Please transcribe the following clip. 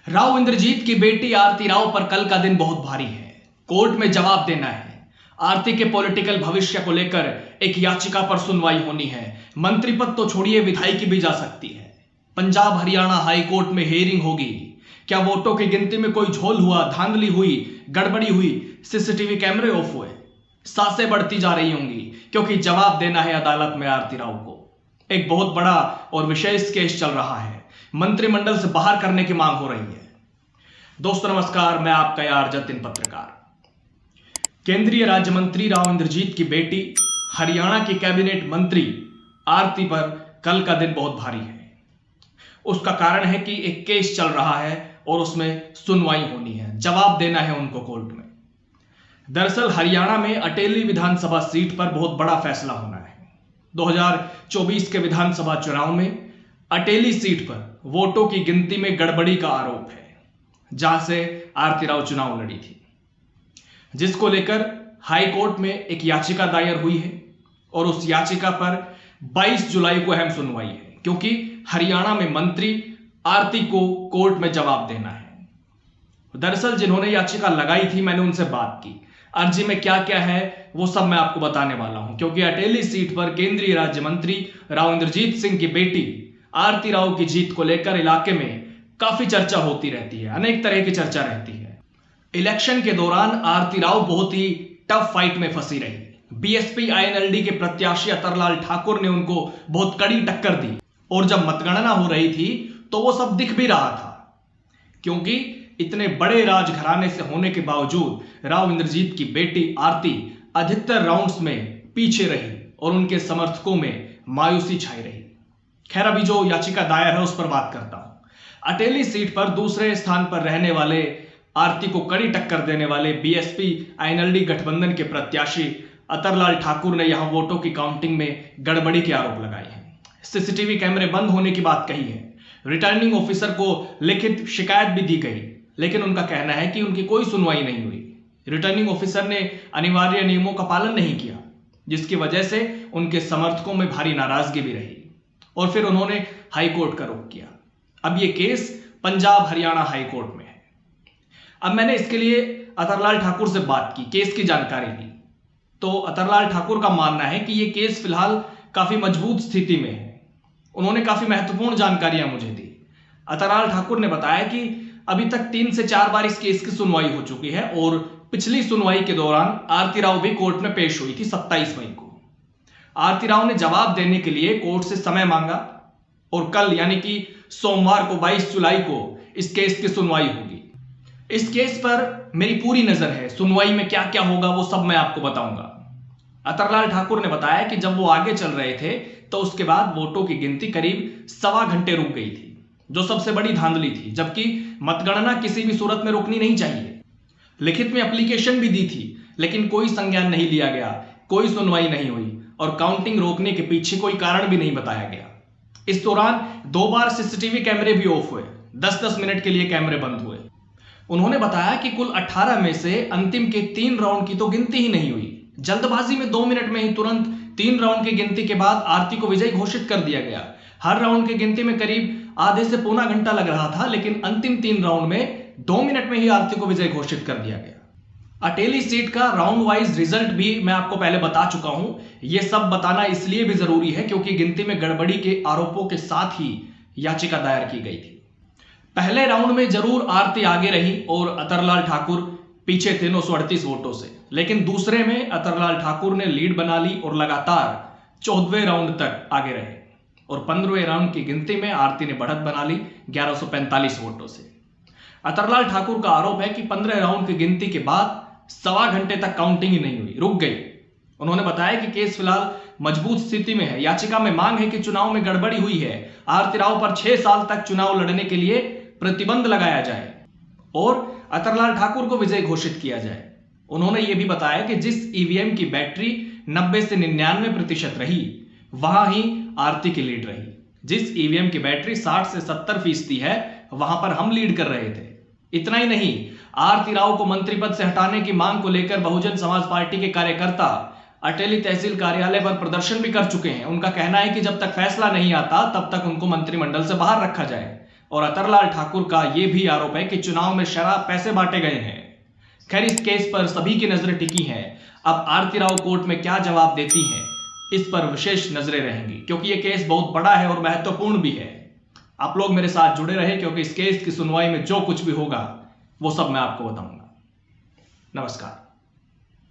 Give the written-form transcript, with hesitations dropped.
राव इंद्रजीत की बेटी आरती राव पर कल का दिन बहुत भारी है। कोर्ट में जवाब देना है। आरती के पॉलिटिकल भविष्य को लेकर एक याचिका पर सुनवाई होनी है। मंत्री पद तो छोड़िए, विधायकी भी जा सकती है। पंजाब हरियाणा हाई कोर्ट में हियरिंग होगी। क्या वोटों की गिनती में कोई झोल हुआ, धांधली हुई, गड़बड़ी हुई, सीसीटीवी कैमरे ऑफ हुए? सांसें बढ़ती जा रही होंगी क्योंकि जवाब देना है अदालत में आरती राव को। एक बहुत बड़ा और विशेष केस चल रहा है। मंत्रिमंडल से बाहर करने की मांग हो रही है। दोस्तों नमस्कार, मैं आपका यार जतिन पत्रकार। केंद्रीय राज्य मंत्री राव इंद्रजीत की बेटी, हरियाणा की कैबिनेट मंत्री आरती पर कल का दिन बहुत भारी है। उसका कारण है कि एक केस चल रहा है और उसमें सुनवाई होनी है, जवाब देना है उनको कोर्ट में। दरअसल हरियाणा में अटेली विधानसभा सीट पर बहुत बड़ा फैसला होना है। 2024 के विधानसभा चुनाव में अटेली सीट पर वोटों की गिनती में गड़बड़ी का आरोप है, जहां से आरती राव चुनाव लड़ी थी, जिसको लेकर हाई कोर्ट में एक याचिका दायर हुई है और उस याचिका पर 22 जुलाई को अहम सुनवाई है, क्योंकि हरियाणा में मंत्री आरती को कोर्ट में जवाब देना है। दरअसल जिन्होंने याचिका लगाई थी, मैंने उनसे बात की। अर्जी में क्या क्या है वो सब मैं आपको बताने वाला हूं, क्योंकि अटेली सीट पर केंद्रीय राज्य मंत्री राव इंद्रजीत सिंह की बेटी आरती राव की जीत को लेकर इलाके में काफी चर्चा होती रहती है, अनेक तरह की चर्चा रहती है। इलेक्शन के दौरान आरती राव बहुत ही टफ फाइट में फंसी रही। बीएसपी आईएनएलडी के प्रत्याशी अतरलाल ठाकुर ने उनको बहुत कड़ी टक्कर दी और जब मतगणना हो रही थी तो वो सब दिख भी रहा था, क्योंकि इतने बड़े राजघराने से होने के बावजूद राव इंद्रजीत की बेटी आरती अधिकतर राउंड्स में पीछे रही और उनके समर्थकों में मायूसी छाई रही। खैर, अभी जो याचिका दायर है उस पर बात करता हूं। अटेली सीट पर दूसरे स्थान पर रहने वाले आरती को कड़ी टक्कर देने वाले बीएसपी आईएनएलडी गठबंधन के प्रत्याशी अतरलाल ठाकुर ने यहां वोटों की काउंटिंग में गड़बड़ी के आरोप लगाए हैं। सीसीटीवी कैमरे बंद होने की बात कही है। रिटर्निंग ऑफिसर को लिखित शिकायत भी दी गई, लेकिन उनका कहना है कि उनकी कोई सुनवाई नहीं हुई। रिटर्निंग ऑफिसर ने अनिवार्य नियमों का पालन नहीं किया, जिसकी वजह से उनके समर्थकों में भारी नाराजगी भी रही और फिर उन्होंने हाई कोर्ट का रुख किया। अब यह case Punjab Haryana high court में है। अब मैंने इसके लिए अतरलाल ठाकुर से बात की, केस की जानकारी ली, तो अतरलाल ठाकुर का मानना है कि यह केस फिलहाल काफी मजबूत स्थिति में है। उन्होंने काफी महत्वपूर्ण जानकारियां मुझे दी। अतरलाल ठाकुर ने बताया कि अभी तक 3 से 4 बार इस केस की सुनवाई हो चुकी है और पिछली सुनवाई के दौरान आरती राव भी कोर्ट में पेश हुई थी 27 मई को। आरती राव ने जवाब देने के लिए कोर्ट से समय मांगा और कल यानी कि सोमवार को 22 जुलाई को इस केस की सुनवाई होगी। इस केस पर मेरी पूरी नजर है। सुनवाई में क्या क्या होगा वो सब मैं आपको बताऊंगा। अतरलाल ठाकुर ने बताया कि जब वो आगे चल रहे थे तो उसके बाद वोटों की गिनती करीब सवा घंटे रुक गई थी, जो सबसे बड़ी धांधली थी, जबकि मतगणना किसी भी सूरत में रुकनी नहीं चाहिए। लिखित में एप्लीकेशन भी दी थी, लेकिन कोई संज्ञान नहीं लिया गया, कोई सुनवाई नहीं हुई और काउंटिंग रोकने के पीछे कोई कारण भी नहीं बताया गया। इस दौरान 2 बार सीसीटीवी कैमरे भी ऑफ हुए, 10-10 मिनट के लिए कैमरे बंद हुए। उन्होंने बताया कि कुल 18 में से अंतिम के 3 राउंड की तो गिनती ही नहीं हुई। जल्दबाजी में 2 मिनट में ही तुरंत 3 राउंड की गिनती के बाद आरती को विजयी घोषित कर दिया गया। हर राउंड की गिनती में करीब आधे से पौना घंटा लग रहा था, लेकिन अंतिम 3 राउंड में 2 मिनट में ही आरती को विजयी घोषित कर दिया गया। अटेली सीट का राउंड वाइज रिजल्ट भी मैं आपको पहले बता चुका हूं। यह सब बताना इसलिए भी जरूरी है क्योंकि गिनती में गड़बड़ी के आरोपों के साथ ही याचिका दायर की गई थी। पहले राउंड में जरूर आरती आगे रही और अतरलाल ठाकुर पीछे थे 938 वोटों से, लेकिन दूसरे में अतरलाल ठाकुर ने लीड बना ली और लगातार 14वें राउंड तक आगे रहे और 15वें राउंड की गिनती में आरती ने बढ़त बना ली 1145 वोटों से। अतरलाल ठाकुर का आरोप है कि 15 राउंड की गिनती के बाद सवा घंटे तक काउंटिंग ही नहीं हुई, रुक गई। उन्होंने बताया कि केस फिलहाल मजबूत स्थिति में है। याचिका में मांग है कि चुनाव में गड़बड़ी हुई है, आरती राव पर 6 साल तक चुनाव लड़ने के लिए प्रतिबंध लगाया जाए और अतरलाल ठाकुर को विजयी घोषित किया जाए। उन्होंने यह भी बताया कि जिस ईवीएम की बैटरी 90 से 99% रही, वहां ही आरती की लीड रही। जिस ईवीएम की बैटरी 60 से 70% है, वहां पर हम लीड कर रहे थे। इतना ही नहीं, आरती राव को मंत्री पद से हटाने की मांग को लेकर बहुजन समाज पार्टी के कार्यकर्ता अटेली तहसील कार्यालय पर प्रदर्शन भी कर चुके हैं। उनका कहना है कि जब तक फैसला नहीं आता तब तक उनको मंत्रिमंडल से बाहर रखा जाए और अतरलाल ठाकुर का यह भी आरोप है कि चुनाव में शराब पैसे बांटे गए हैं। खैर, इस केस पर सभी की नजरें टिकी हैं। अब आरती राव कोर्ट में क्या जवाब देती हैं, इस पर विशेष नजरें रहेंगी, क्योंकि यह केस बहुत बड़ा है और महत्वपूर्ण भी है। आप लोग मेरे साथ जुड़े रहे, क्योंकि इस केस की सुनवाई में जो कुछ भी होगा वो सब मैं आपको बताऊंगा। नमस्कार।